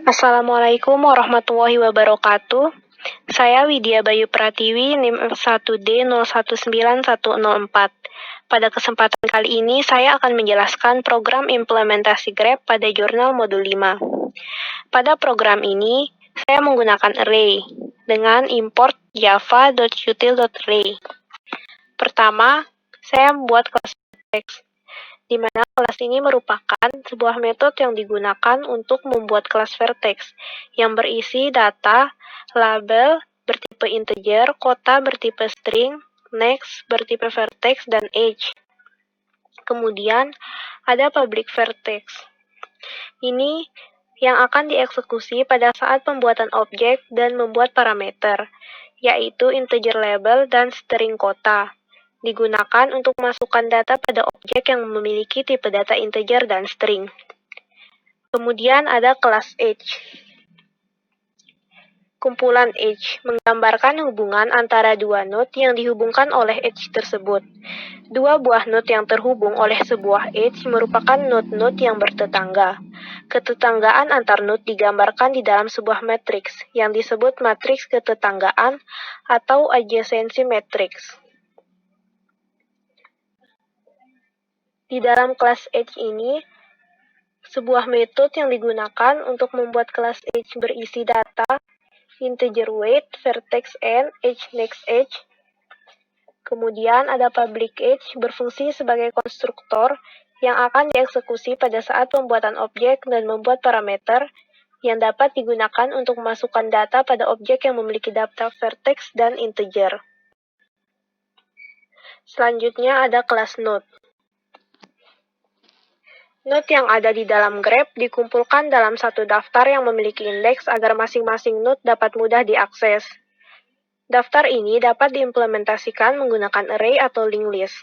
Assalamualaikum warahmatullahi wabarakatuh. Saya Widya Bayu Pratiwi, NIM 1D019104. Pada kesempatan kali ini, saya akan menjelaskan program implementasi Grep pada jurnal modul 5. Pada program ini, saya menggunakan array dengan import java.util.array. Pertama, saya membuat kelas teks, di mana kelas ini merupakan sebuah metode yang digunakan untuk membuat kelas vertex yang berisi data, label bertipe integer, kota bertipe string, next bertipe vertex, dan age. Kemudian ada public vertex. Ini yang akan dieksekusi pada saat pembuatan objek dan membuat parameter, yaitu integer label dan string kota. Digunakan untuk masukkan data pada objek yang memiliki tipe data integer dan string. Kemudian ada kelas age. Kumpulan age menggambarkan hubungan antara dua node yang dihubungkan oleh age tersebut. Dua buah node yang terhubung oleh sebuah age merupakan node-node yang bertetangga. Ketetanggaan antar node digambarkan di dalam sebuah matriks yang disebut matriks ketetanggaan atau adjacency matrix. Di dalam kelas age ini, sebuah metode yang digunakan untuk membuat kelas age berisi data, integer weight, vertex n, age next age. Kemudian ada public age berfungsi sebagai konstruktor yang akan dieksekusi pada saat pembuatan objek dan membuat parameter yang dapat digunakan untuk memasukkan data pada objek yang memiliki data vertex dan integer. Selanjutnya ada kelas node. Node yang ada di dalam grep dikumpulkan dalam satu daftar yang memiliki indeks agar masing-masing node dapat mudah diakses. Daftar ini dapat diimplementasikan menggunakan array atau linked list.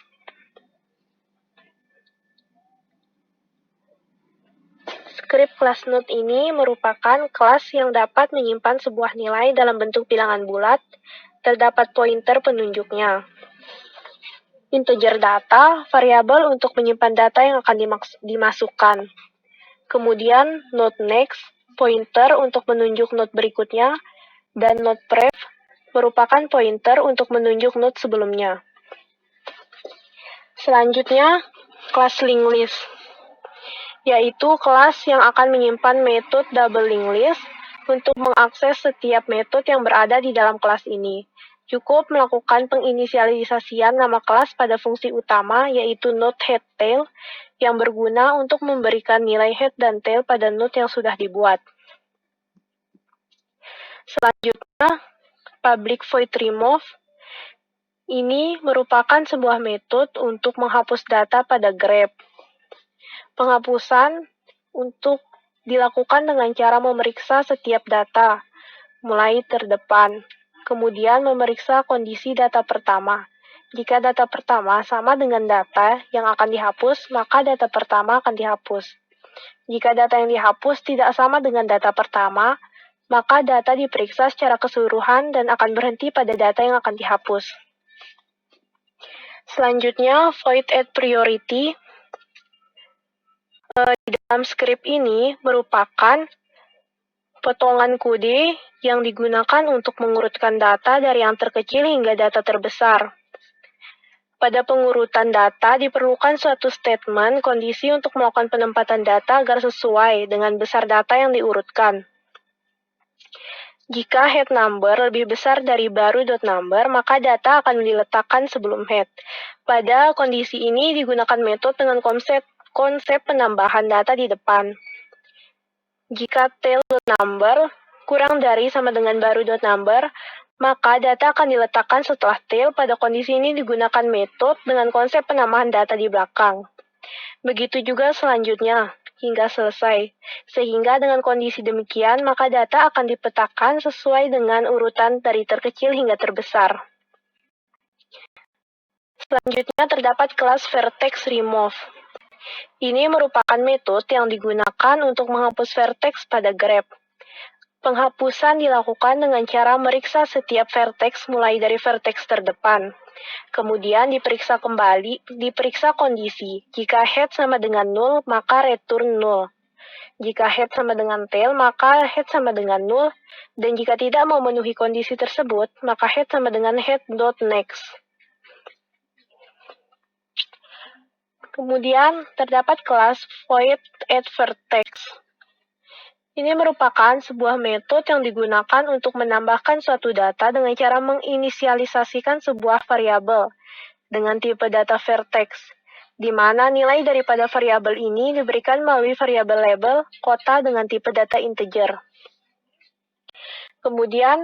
Script kelas node ini merupakan kelas yang dapat menyimpan sebuah nilai dalam bentuk bilangan bulat, terdapat pointer penunjuknya. Integer data, variabel untuk menyimpan data yang akan dimasukkan. Kemudian node next, pointer untuk menunjuk node berikutnya, dan node pref merupakan pointer untuk menunjuk node sebelumnya. Selanjutnya, kelas linked list, yaitu kelas yang akan menyimpan metode double linked list untuk mengakses setiap metode yang berada di dalam kelas ini. Cukup melakukan penginisialisasian nama kelas pada fungsi utama, yaitu node head tail, yang berguna untuk memberikan nilai head dan tail pada node yang sudah dibuat. Selanjutnya, public void remove. Ini merupakan sebuah metode untuk menghapus data pada grep. Penghapusan untuk dilakukan dengan cara memeriksa setiap data, mulai terdepan. Kemudian memeriksa kondisi data pertama. Jika data pertama sama dengan data yang akan dihapus, maka data pertama akan dihapus. Jika data yang dihapus tidak sama dengan data pertama, maka data diperiksa secara keseluruhan dan akan berhenti pada data yang akan dihapus. Selanjutnya, void add priority. Di dalam script ini merupakan potongan kode yang digunakan untuk mengurutkan data dari yang terkecil hingga data terbesar. Pada pengurutan data diperlukan suatu statement kondisi untuk melakukan penempatan data agar sesuai dengan besar data yang diurutkan. Jika head number lebih besar dari baru.number, maka data akan diletakkan sebelum head. Pada kondisi ini digunakan metode dengan konsep penambahan data di depan. Jika tail.number kurang dari sama dengan baru.number, maka data akan diletakkan setelah tail. Pada kondisi ini digunakan metode dengan konsep penambahan data di belakang. Begitu juga selanjutnya, hingga selesai. Sehingga dengan kondisi demikian, maka data akan dipetakan sesuai dengan urutan dari terkecil hingga terbesar. Selanjutnya terdapat kelas vertex remove. Ini merupakan metode yang digunakan untuk menghapus vertex pada grep. Penghapusan dilakukan dengan cara meriksa setiap vertex mulai dari vertex terdepan. Kemudian diperiksa kembali, diperiksa kondisi. Jika head sama dengan 0, maka return 0. Jika head sama dengan tail, maka head sama dengan null, dan jika tidak memenuhi kondisi tersebut, maka head sama dengan head.next. Kemudian, terdapat kelas void@vertex. Ini merupakan sebuah metode yang digunakan untuk menambahkan suatu data dengan cara menginisialisasikan sebuah variabel dengan tipe data vertex, di mana nilai daripada variabel ini diberikan melalui variabel label kota dengan tipe data integer. Kemudian,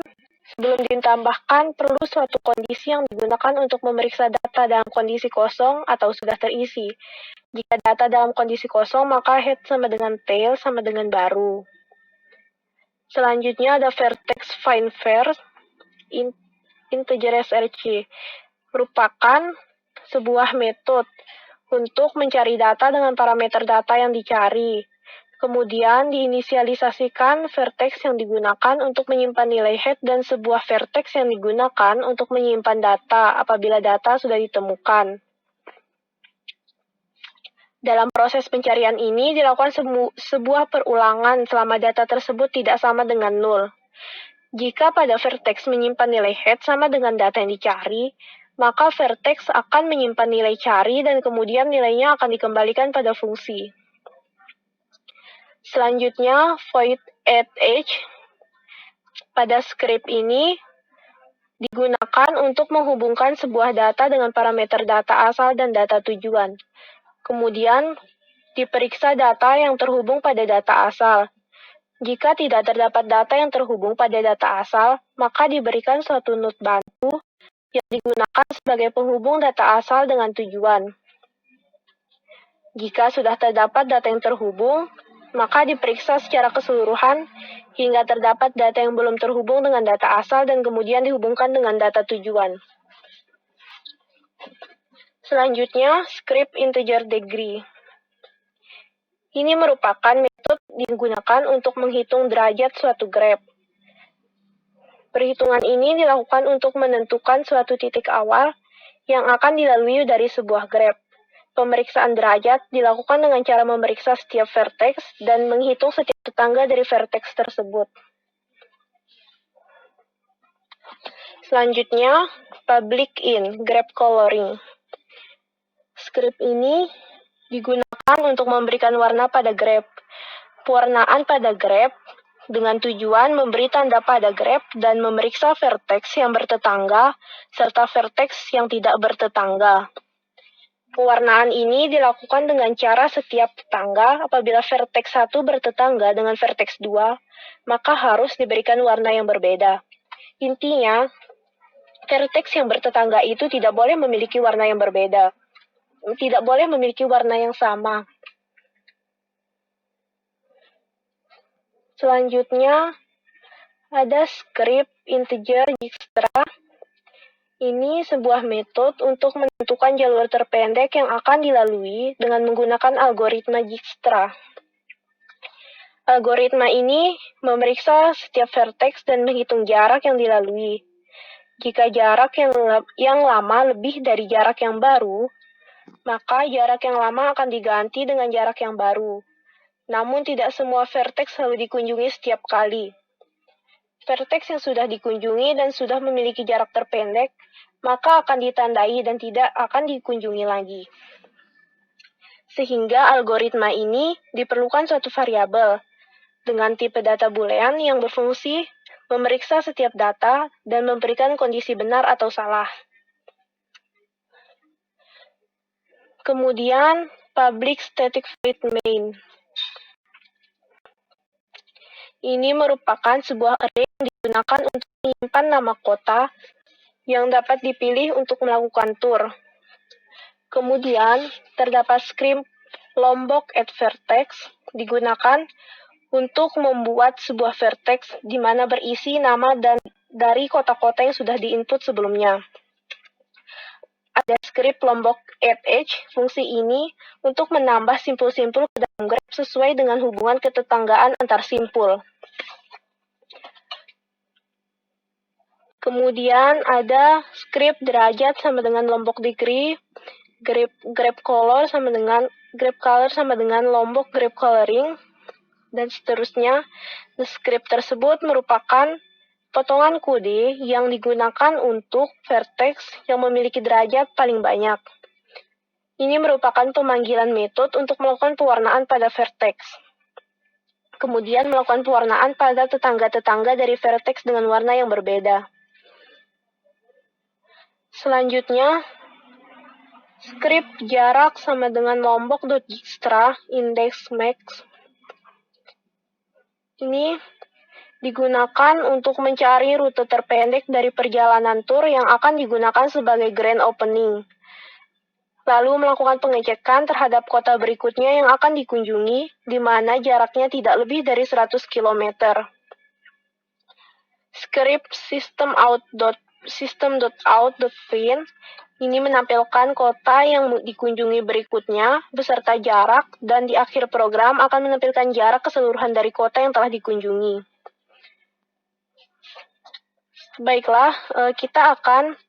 sebelum ditambahkan, perlu suatu kondisi yang digunakan untuk memeriksa data dalam kondisi kosong atau sudah terisi. Jika data dalam kondisi kosong, maka head sama dengan tail sama dengan baru. Selanjutnya ada vertex find var integer src, merupakan sebuah metode untuk mencari data dengan parameter data yang dicari. Kemudian diinisialisasikan vertex yang digunakan untuk menyimpan nilai head dan sebuah vertex yang digunakan untuk menyimpan data apabila data sudah ditemukan. Dalam proses pencarian ini dilakukan sebuah perulangan selama data tersebut tidak sama dengan nol. Jika pada vertex menyimpan nilai head sama dengan data yang dicari, maka vertex akan menyimpan nilai cari dan kemudian nilainya akan dikembalikan pada fungsi. Selanjutnya, void@edge pada script ini digunakan untuk menghubungkan sebuah data dengan parameter data asal dan data tujuan. Kemudian, diperiksa data yang terhubung pada data asal. Jika tidak terdapat data yang terhubung pada data asal, maka diberikan suatu node bantu yang digunakan sebagai penghubung data asal dengan tujuan. Jika sudah terdapat data yang terhubung, maka diperiksa secara keseluruhan hingga terdapat data yang belum terhubung dengan data asal dan kemudian dihubungkan dengan data tujuan. Selanjutnya, script integer degree. Ini merupakan metode digunakan untuk menghitung derajat suatu graf. Perhitungan ini dilakukan untuk menentukan suatu titik awal yang akan dilalui dari sebuah graf. Pemeriksaan derajat dilakukan dengan cara memeriksa setiap vertex dan menghitung setiap tetangga dari vertex tersebut. Selanjutnya, public in graph coloring. Script ini digunakan untuk memberikan warna pada graf. Pewarnaan pada graf dengan tujuan memberi tanda pada graf dan memeriksa vertex yang bertetangga serta vertex yang tidak bertetangga. Pewarnaan ini dilakukan dengan cara setiap tetangga apabila vertex 1 bertetangga dengan vertex 2, maka harus diberikan warna yang berbeda. Intinya, vertex yang bertetangga itu tidak boleh memiliki warna yang berbeda. Tidak boleh memiliki warna yang sama. Selanjutnya, ada script integer Dijkstra. Ini sebuah metode untuk menentukan jalur terpendek yang akan dilalui dengan menggunakan algoritma Dijkstra. Algoritma ini memeriksa setiap vertex dan menghitung jarak yang dilalui. Jika jarak yang lama lebih dari jarak yang baru, maka jarak yang lama akan diganti dengan jarak yang baru. Namun tidak semua vertex selalu dikunjungi setiap kali. Vertex yang sudah dikunjungi dan sudah memiliki jarak terpendek, maka akan ditandai dan tidak akan dikunjungi lagi. Sehingga algoritma ini diperlukan suatu variabel dengan tipe data boolean yang berfungsi memeriksa setiap data dan memberikan kondisi benar atau salah. Kemudian, public static void main. Ini merupakan sebuah array yang digunakan untuk menyimpan nama kota yang dapat dipilih untuk melakukan tour. Kemudian, terdapat script lombok@vertex digunakan untuk membuat sebuah vertex di mana berisi nama dan dari kota-kota yang sudah diinput sebelumnya. Ada script lombok@edge. Fungsi ini untuk menambah simpul-simpul ke dalam graf sesuai dengan hubungan ketetanggaan antar simpul. Kemudian ada script derajat sama dengan lombok degree, graph color sama dengan lombok graph coloring. dan seterusnya. Script tersebut merupakan potongan kode yang digunakan untuk vertex yang memiliki derajat paling banyak. Ini merupakan pemanggilan metode untuk melakukan pewarnaan pada vertex. Kemudian melakukan pewarnaan pada tetangga-tetangga dari vertex dengan warna yang berbeda. Selanjutnya, script jarak sama dengan lombok.dijkstra index max. Ini digunakan untuk mencari rute terpendek dari perjalanan tur yang akan digunakan sebagai grand opening. Lalu melakukan pengecekan terhadap kota berikutnya yang akan dikunjungi, di mana jaraknya tidak lebih dari 100 km. Script system.out.print ini menampilkan kota yang dikunjungi berikutnya beserta jarak, dan di akhir program akan menampilkan jarak keseluruhan dari kota yang telah dikunjungi. Baiklah, kita akan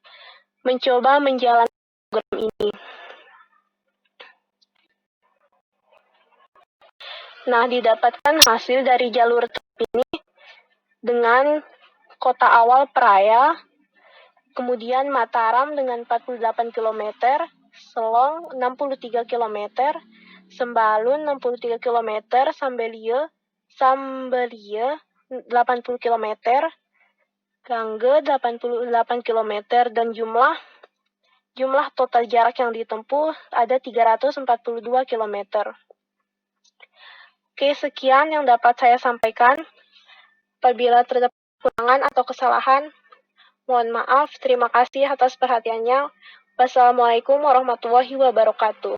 mencoba menjalankan program ini. Nah, didapatkan hasil dari jalur ini dengan kota awal Praia, kemudian Mataram dengan 48 km, Selong 63 km, Sembalun 63 km, Sambelie 80 km, Gangge 88 km, dan jumlah total jarak yang ditempuh ada 342 km. Oke, sekian yang dapat saya sampaikan. Apabila terdapat kekurangan atau kesalahan, mohon maaf. Terima kasih atas perhatiannya. Wassalamualaikum warahmatullahi wabarakatuh.